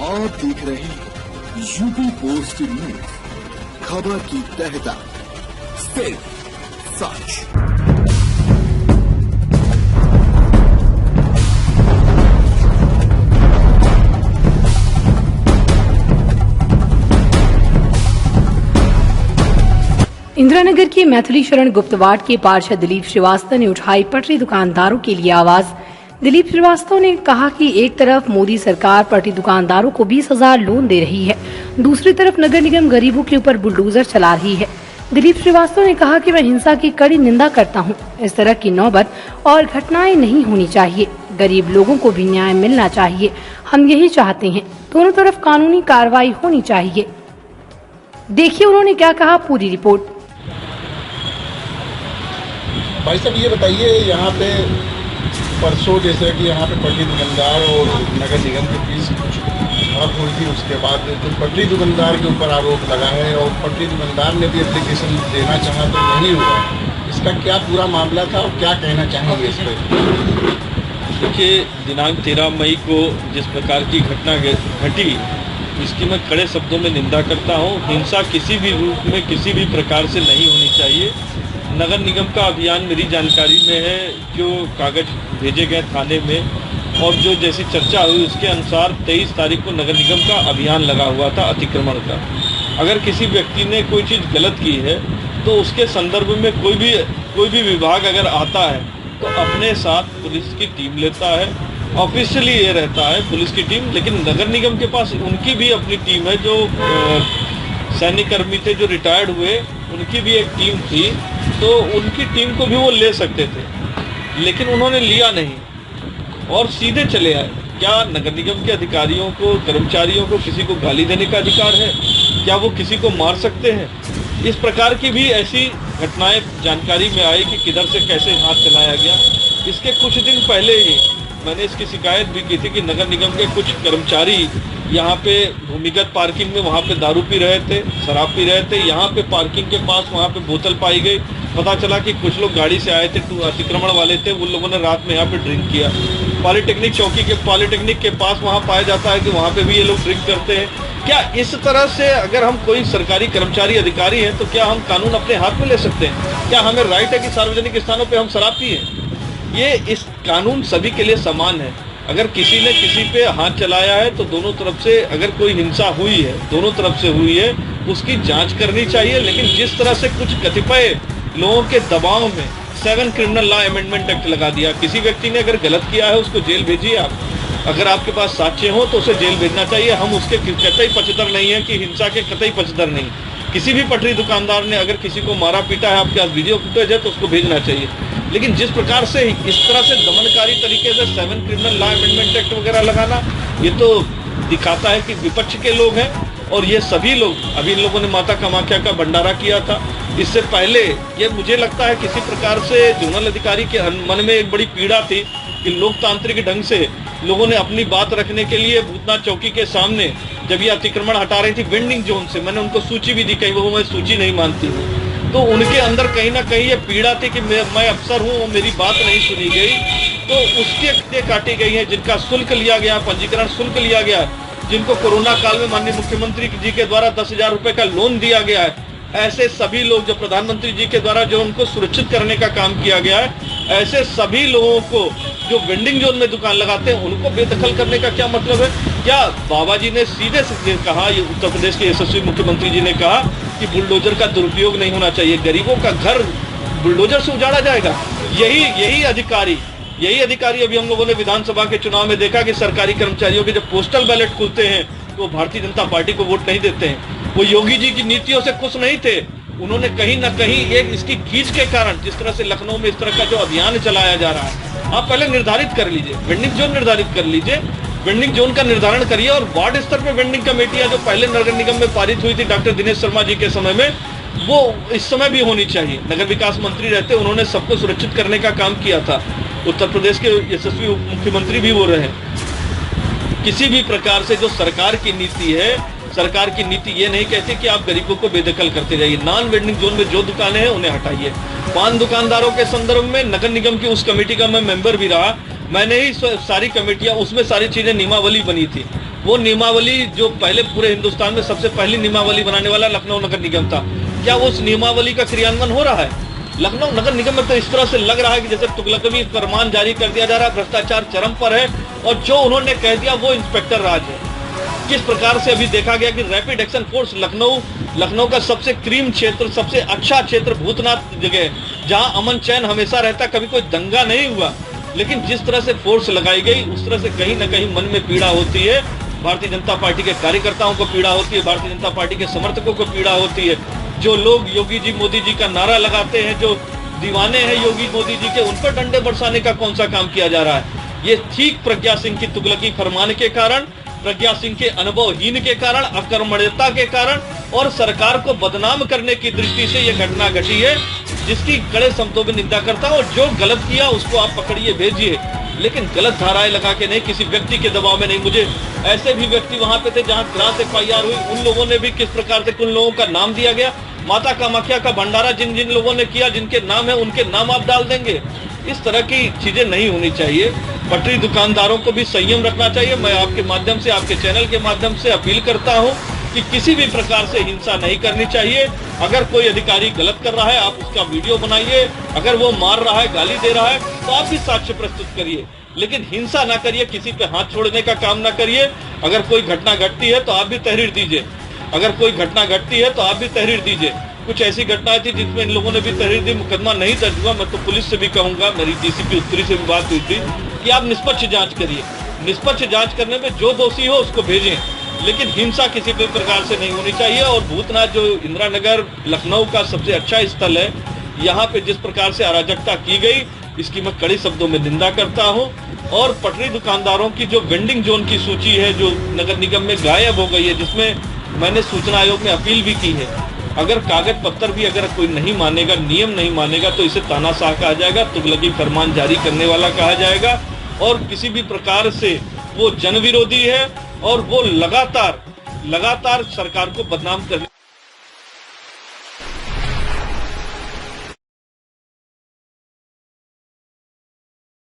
आप देख रहे हैं यूपी पोस्ट न्यूज, खबर की तह तक, सिर्फ सच। इंदिरानगर के मैथिली शरण गुप्त वार्ड के पार्षद दिलीप श्रीवास्तव ने उठाई पटरी दुकानदारों के लिए आवाज। दिलीप श्रीवास्तव ने कहा कि एक तरफ मोदी सरकार पटरी दुकानदारों को 20,000 लोन दे रही है, दूसरी तरफ नगर निगम गरीबों के ऊपर बुलडोजर चला रही है। दिलीप श्रीवास्तव ने कहा कि मैं हिंसा की कड़ी निंदा करता हूं। इस तरह की नौबत और घटनाएं नहीं होनी चाहिए। गरीब लोगों को भी न्याय मिलना चाहिए। हम यही चाहते हैं। दोनों तरफ कानूनी कार्रवाई होनी चाहिए। देखिए उन्होंने क्या कहा, पूरी रिपोर्ट। भाई साहब ये बताइए, यहाँ पे परसों जैसे कि यहाँ पे पटरी दुकानदार और नगर निगम के बीच कुछ झड़प हुई थी, उसके बाद जो पटरी दुकानदार के ऊपर आरोप लगा है और पटरी दुकानदार ने भी एप्लीकेशन देना चाहा तो नहीं हुआ, इसका क्या पूरा मामला था और क्या कहना चाहेंगे इस पर? देखिए, दिनांक 13 मई को जिस प्रकार की घटना घटी, इसकी मैं कड़े शब्दों में निंदा करता हूँ। हिंसा किसी भी रूप में किसी भी प्रकार से नहीं होनी चाहिए। नगर निगम का अभियान मेरी जानकारी में है, जो कागज भेजे गए थाने में और जो जैसी चर्चा हुई उसके अनुसार 23 तारीख को नगर निगम का अभियान लगा हुआ था अतिक्रमण का। अगर किसी व्यक्ति ने कोई चीज़ गलत की है तो उसके संदर्भ में कोई भी विभाग अगर आता है तो अपने साथ पुलिस की टीम लेता है। ऑफिशियली ये रहता है पुलिस की टीम, लेकिन नगर निगम के पास उनकी भी अपनी टीम है। जो सैनिक कर्मी थे जो रिटायर्ड हुए, उनकी भी एक टीम थी, तो उनकी टीम को भी वो ले सकते थे, लेकिन उन्होंने लिया नहीं और सीधे चले आए। क्या नगर निगम के अधिकारियों को, कर्मचारियों को किसी को गाली देने का अधिकार है? क्या वो किसी को मार सकते हैं? इस प्रकार की भी ऐसी घटनाएं जानकारी में आई कि किधर से कैसे हाथ चलाया गया। इसके कुछ दिन पहले ही मैंने इसकी शिकायत भी की थी कि नगर निगम के कुछ कर्मचारी यहाँ पे भूमिगत पार्किंग में वहाँ पे दारू पी रहे थे, शराब पी रहे थे। यहाँ पे पार्किंग के पास वहाँ पे बोतल पाई गई। पता चला कि कुछ लोग गाड़ी से आए थे, अतिक्रमण वाले थे, उन लोगों ने रात में यहाँ पे ड्रिंक किया। पॉलिटेक्निक के पास वहाँ पाया जाता है कि वहाँ पे भी ये लोग ड्रिंक करते हैं। क्या इस तरह से अगर हम कोई सरकारी कर्मचारी अधिकारी हैं तो क्या हम कानून अपने हाथ में ले सकते हैं? क्या हमें राइट है कि सार्वजनिक स्थानों पर हम शराब पिए? ये इस कानून सभी के लिए समान है। अगर किसी ने किसी पे हाथ चलाया है तो दोनों तरफ से, अगर कोई हिंसा हुई है दोनों तरफ से हुई है, उसकी जांच करनी चाहिए। लेकिन जिस तरह से कुछ कतिपय लोगों के दबाव में 7 क्रिमिनल लॉ अमेंडमेंट एक्ट लगा दिया। किसी व्यक्ति ने अगर गलत किया है उसको जेल भेजिए आप। अगर आपके पास साक्ष्य हो तो उसे जेल भेजना चाहिए। हम उसके कतई पक्षधर नहीं है कि हिंसा के कतई पक्षधर नहीं। किसी भी पटरी दुकानदार ने अगर किसी को मारा पीटा है, आपके पास वीडियो फुटेज है तो उसको भेजना चाहिए। लेकिन जिस प्रकार से इस तरह से दमनकारी तरीके से 7 क्रिमिनल लॉ अमेंडमेंट एक्ट वगैरह लगाना, ये तो दिखाता है कि विपक्ष के लोग हैं। और ये सभी लोग, अभी इन लोगों ने माता कामाख्या का भंडारा किया था, इससे पहले ये मुझे लगता है किसी प्रकार से जोनल अधिकारी के मन में एक बड़ी पीड़ा थी कि लोकतांत्रिक ढंग से लोगों ने अपनी बात रखने के लिए भूतनाथ चौकी के सामने जब ये अतिक्रमण हटा रही थी वेंडिंग जोन से, मैंने उनको सूची भी दी, कहीं वो मैं सूची नहीं मानती हूँ, तो उनके अंदर कहीं ना कहीं ये पीड़ा थी कि मैं अफसर हूँ, मेरी बात नहीं सुनी गई। तो उसके हत्या काटी गई हैं, जिनका शुल्क लिया गया, पंजीकरण शुल्क लिया गया, जिनको कोरोना काल में माननीय मुख्यमंत्री जी के द्वारा 10,000 रुपए का लोन दिया गया है। ऐसे सभी लोग जो प्रधानमंत्री जी के द्वारा जो उनको सुरक्षित करने का काम किया गया है, ऐसे सभी लोगों को जो वेंडिंग जोन में दुकान लगाते हैं उनको बेदखल करने का क्या मतलब है? क्या बाबा जी ने सीधे से कहा, ये उत्तर प्रदेश के यशस्वी मुख्यमंत्री जी ने कहा कि बुलडोजर का दुरुपयोग नहीं होना चाहिए, गरीबों का घर बुलडोजर से उजाड़ा जाएगा? यही अधिकारी अभी हम लोगों ने विधानसभा के चुनाव में देखा कि सरकारी कर्मचारियों के जब पोस्टल बैलेट खुलते हैं तो भारतीय जनता पार्टी को वोट नहीं देते हैं। वो योगी जी की नीतियों से खुश नहीं थे। उन्होंने कहीं ना कहीं एक इसकी खींच के कारण, जिस तरह से लखनऊ में इस तरह का जो अभियान चलाया जा रहा है, आप पहले निर्धारित कर लीजिए, वेंडिंग जोन निर्धारित कर लीजिए, वेंडिंग जोन का निर्धारण करिए। और वार्ड स्तर पर वेंडिंग कमेटियां जो पहले नगर निगम में पारित हुई थी डॉक्टर दिनेश शर्मा जी के समय में, वो इस समय भी होनी चाहिए। नगर विकास मंत्री रहते, उन्होंने सबको सुरक्षित करने का काम किया था। उत्तर प्रदेश के यशस्वी मुख्यमंत्री भी वो रहे। किसी भी प्रकार से जो सरकार की नीति है, सरकार की नीति ये नहीं कहती कि आप गरीबों को बेदखल करते जाइए। नॉन वेंडिंग जोन में जो दुकानें हैं उन्हें हटाइए। पान दुकानदारों के संदर्भ में नगर निगम की उस कमेटी का मैं मेंबर भी रहा। मैंने ही सारी कमेटियां, उसमें सारी चीजें नियमावली बनी थी। वो नियमावली जो पहले पूरे हिंदुस्तान में सबसे पहली नियमावली बनाने वाला लखनऊ नगर निगम था, क्या उस नियमावली का क्रियान्वयन हो रहा है? लखनऊ नगर निगम में तो इस तरह से लग रहा है कि जैसे तुगलकी फरमान जारी कर दिया जा रहा है, भ्रष्टाचार चरम पर है और जो उन्होंने कह दिया वो इंस्पेक्टर राज है। किस प्रकार से अभी देखा गया कि रैपिड एक्शन फोर्स लखनऊ का सबसे क्रीम क्षेत्र, सबसे अच्छा क्षेत्र, भूतनाथ जगह, जहां अमन चैन हमेशा रहता, कभी कोई दंगा नहीं हुआ, लेकिन जिस तरह से फोर्स लगाई गई उस तरह से कहीं ना कहीं मन में पीड़ा होती है। भारतीय जनता पार्टी के कार्यकर्ताओं को पीड़ा होती है, भारतीय जनता पार्टी के समर्थकों को पीड़ा होती है। जो लोग योगी जी मोदी जी का नारा लगाते हैं, जो दीवाने हैं योगी मोदी जी के, उन पर डंडे बरसाने का कौन सा काम किया जा रहा है? ये ठीक प्रज्ञा सिंह की तुगलकी फरमान के कारण, प्रज्ञा सिंह के अनुभवहीन के कारण, अकर्मण्यता के कारण और सरकार को बदनाम करने की दृष्टि से यह घटना घटी है, जिसकी कड़े शब्दों में निंदा करता हूं। और जो गलत किया उसको आप पकड़िए, भेजिए, लेकिन गलत धाराएं लगा के नहीं, किसी व्यक्ति के दबाव में नहीं। मुझे ऐसे भी व्यक्ति वहां पे थे जहां क्रास FIR हुई, उन लोगों ने भी किस प्रकार से उन लोगों का नाम दिया गया। माता कामाख्या का भंडारा जिन जिन लोगों ने किया, जिनके नाम है, उनके नाम आप डाल देंगे। इस तरह की चीजें नहीं होनी चाहिए। पटरी दुकानदारों को भी संयम रखना चाहिए। मैं आपके माध्यम से, आपके चैनल के माध्यम से अपील करता हूं कि किसी भी प्रकार से हिंसा नहीं करनी चाहिए। अगर कोई अधिकारी गलत कर रहा है, आप उसका वीडियो बनाइए। अगर वो मार रहा है, गाली दे रहा है, तो आप भी साक्ष्य प्रस्तुत करिए, लेकिन हिंसा ना करिए, किसी पे हाथ छोड़ने का काम ना करिए। अगर कोई घटना घटती है तो आप भी तहरीर दीजिए, अगर कोई घटना घटती है तो आप भी तहरीर दीजिए। कुछ ऐसी घटनाएं थी जिसमें इन लोगों ने भी तहरीर दी, मुकदमा नहीं दर्ज हुआ। मैं तो पुलिस से भी कहूंगा, मेरी DCP उत्तरी से भी बात हुई थी कि आप निष्पक्ष जांच करिए। निष्पक्ष जांच करने में जो दोषी हो उसको भेजें, लेकिन हिंसा किसी भी प्रकार से नहीं होनी चाहिए। और भूतनाथ जो इंदिरा नगर लखनऊ का सबसे अच्छा स्थल है, यहाँ पे जिस प्रकार से अराजकता की गई, इसकी मैं कड़ी शब्दों में निंदा करता हूँ। और पटरी दुकानदारों की जो वेंडिंग जोन की सूची है जो नगर निगम में गायब हो गई है, जिसमें मैंने सूचना आयोग में अपील भी की है, अगर कागज पत्तर भी अगर कोई नहीं मानेगा, नियम नहीं मानेगा, तो इसे तानाशाह कहा जाएगा, तुगलकी फरमान जारी करने वाला कहा जाएगा। और किसी भी प्रकार से वो जन विरोधी है और वो लगातार सरकार को बदनाम करने